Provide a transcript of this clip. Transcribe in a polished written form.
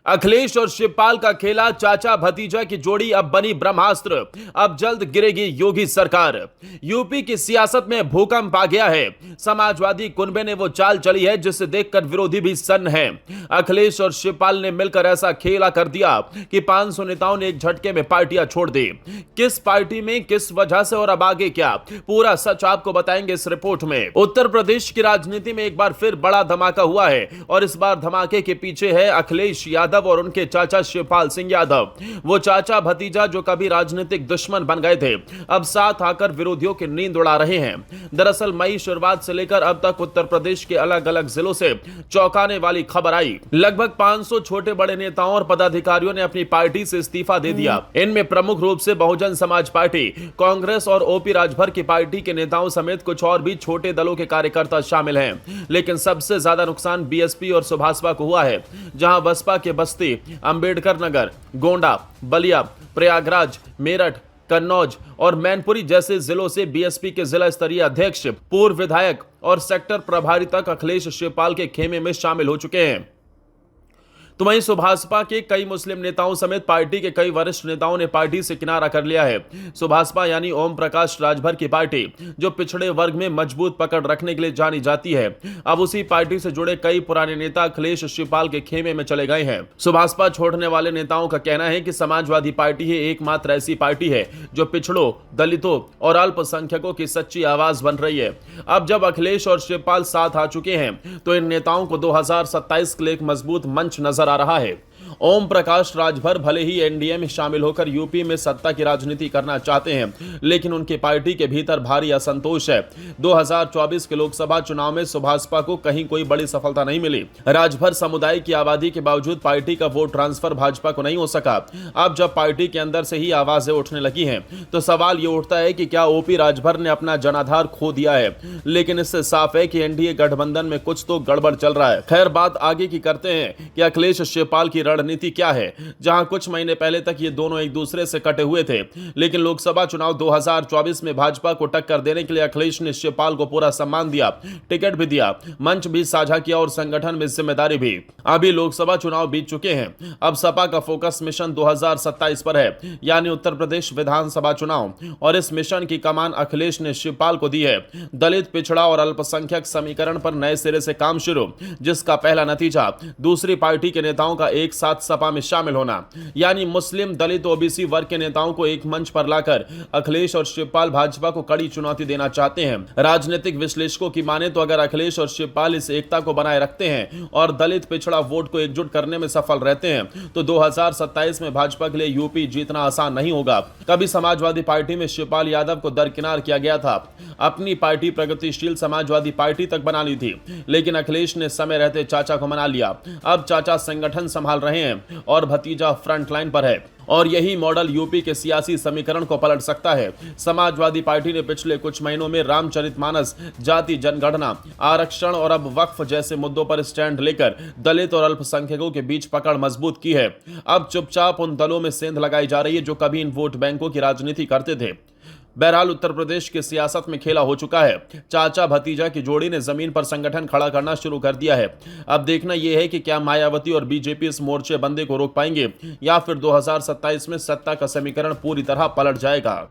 अखिलेश और शिवपाल का खेला चाचा भतीजा की जोड़ी अब बनी ब्रह्मास्त्र। अब जल्द गिरेगी योगी सरकार। यूपी की सियासत में भूकंप आ गया है। समाजवादी कुनबे ने वो चाल चली है जिसे देखकर विरोधी भी सन्न है। अखिलेश और शिवपाल ने मिलकर ऐसा खेला कर दिया कि 500 नेताओं ने एक झटके में पार्टियां छोड़ दी। किस पार्टी में, किस वजह से और अब आगे क्या, पूरा सच आपको बताएंगे इस रिपोर्ट में। उत्तर प्रदेश की राजनीति में एक बार फिर बड़ा धमाका हुआ है और इस बार धमाके के पीछे है अखिलेश यादव और उनके चाचा शिवपाल सिंह यादव। वो चाचा भतीजा जो कभी राजनीतिक दुश्मन बन गए थे, अब साथ आकर विरोधियों की नींद उड़ा रहे हैं। दरअसल मई शुरुआत से लेकर अब तक उत्तर प्रदेश के अलग अलग जिलों से चौंकाने वाली खबर आई। लगभग 500 छोटे बड़े नेताओं और पदाधिकारियों ने अपनी पार्टी से इस्तीफा दे दिया। इनमें प्रमुख रूप से बहुजन समाज पार्टी, कांग्रेस और ओपी राजभर की पार्टी के नेताओं समेत कुछ और भी छोटे दलों के कार्यकर्ता शामिल हैं। लेकिन सबसे ज्यादा नुकसान बीएसपी और सुभाषपा को हुआ है, जहां बसपा के बस्ती, अंबेडकर नगर, गोंडा, बलिया, प्रयागराज, मेरठ, कन्नौज और मैनपुरी जैसे जिलों से बीएसपी के जिला स्तरीय अध्यक्ष, पूर्व विधायक और सेक्टर प्रभारी तक अखिलेश शिवपाल के खेमे में शामिल हो चुके हैं। तो वहीं सुभाषपा के कई मुस्लिम नेताओं समेत पार्टी के कई वरिष्ठ नेताओं ने पार्टी से किनारा कर लिया है। सुभाषपा यानी ओम प्रकाश राजभर की पार्टी, जो पिछड़े वर्ग में मजबूत पकड़ रखने के लिए जानी जाती है, अब उसी पार्टी से जुड़े कई पुराने नेता अखिलेश शिवपाल के खेमे में चले गए हैं। सुभाषपा छोड़ने वाले नेताओं का कहना है कि समाजवादी पार्टी ही एकमात्र ऐसी पार्टी है जो पिछड़ों, दलितों और अल्पसंख्यकों की सच्ची आवाज बन रही है। अब जब अखिलेश और शिवपाल साथ आ चुके हैं तो इन नेताओं को 2027 के लिए एक मजबूत मंच नजर आ रहा है। ओम प्रकाश राजभर भले ही एनडीए में शामिल होकर यूपी में सत्ता की राजनीति करना चाहते हैं, लेकिन उनकी पार्टी के भीतर भारी असंतोष है। 2024 के लोकसभा चुनाव में सुभाषपा को कहीं कोई बड़ी सफलता नहीं मिली। राजभर समुदाय की आबादी के बावजूद पार्टी का वोट ट्रांसफर भाजपा को नहीं हो सका। अब जब पार्टी के अंदर से ही आवाजें उठने लगी हैं, तो सवाल यह उठता है कि क्या ओपी राजभर ने अपना जनाधार खो दिया है। लेकिन इससे साफ है कि एनडीए गठबंधन में कुछ तो गड़बड़ चल रहा है। खैर, बात आगे की करते हैं कि अखिलेश शिवपाल की रणनीति क्या है। जहां कुछ महीने पहले तक ये दोनों एक दूसरे से कटे हुए थे, लेकिन लोकसभा चुनाव 2024 में भाजपा को टक्कर देने के लिए अखिलेश ने शिवपाल को पूरा सम्मान दिया, टिकट भी दिया, मंच भी साझा किया और संगठन में जिम्मेदारी भी। अभी लोकसभा चुनाव बीत चुके हैं। अब सपा का फोकस मिशन 2027 पर है, यानी उत्तर प्रदेश विधानसभा चुनाव, और इस मिशन की कमान अखिलेश ने शिवपाल को दी है। दलित, पिछड़ा और अल्पसंख्यक समीकरण पर नए सिरे से काम शुरू, जिसका पहला नतीजा दूसरी पार्टी के नेताओं का एक साथ सपा में शामिल होना, यानी मुस्लिम, दलित, ओबीसी वर्ग के नेताओं को एक मंच पर लाकर अखिलेश और शिवपाल भाजपा को कड़ी चुनौती देना चाहते हैं। राजनीतिक विश्लेषकों की माने तो अगर अखिलेश और शिवपाल इस एकता को बनाए रखते हैं और दलित पिछड़ा वोट को एकजुट करने में सफल रहते हैं, तो 2027 में भाजपा के लिए यूपी जीतना आसान नहीं होगा। कभी समाजवादी पार्टी में शिवपाल यादव को दरकिनार किया गया था, अपनी पार्टी प्रगतिशील समाजवादी पार्टी तक बना ली थी, लेकिन अखिलेश ने समय रहते चाचा को मना लिया। अब चाचा संगठन संभाल रहे हैं और भतीजा फ्रंट लाइन पर है, और यही मॉडल यूपी के सियासी समीकरण को पलट सकता है। समाजवादी पार्टी ने पिछले कुछ महीनों में रामचरितमानस, जाति जनगणना, आरक्षण और अब वक्फ जैसे मुद्दों पर स्टैंड लेकर दलित और अल्पसंख्यकों के बीच पकड़ मजबूत की है। अब चुपचाप उन दलों में सेंध लगाई जा रही है जो कभी इन वोट बैंकों की राजनीति करते थे। बहरहाल उत्तर प्रदेश की सियासत में खेला हो चुका है। चाचा भतीजा की जोड़ी ने जमीन पर संगठन खड़ा करना शुरू कर दिया है। अब देखना यह है कि क्या मायावती और बीजेपी इस मोर्चे बंदे को रोक पाएंगे या फिर 2027 में सत्ता का समीकरण पूरी तरह पलट जाएगा।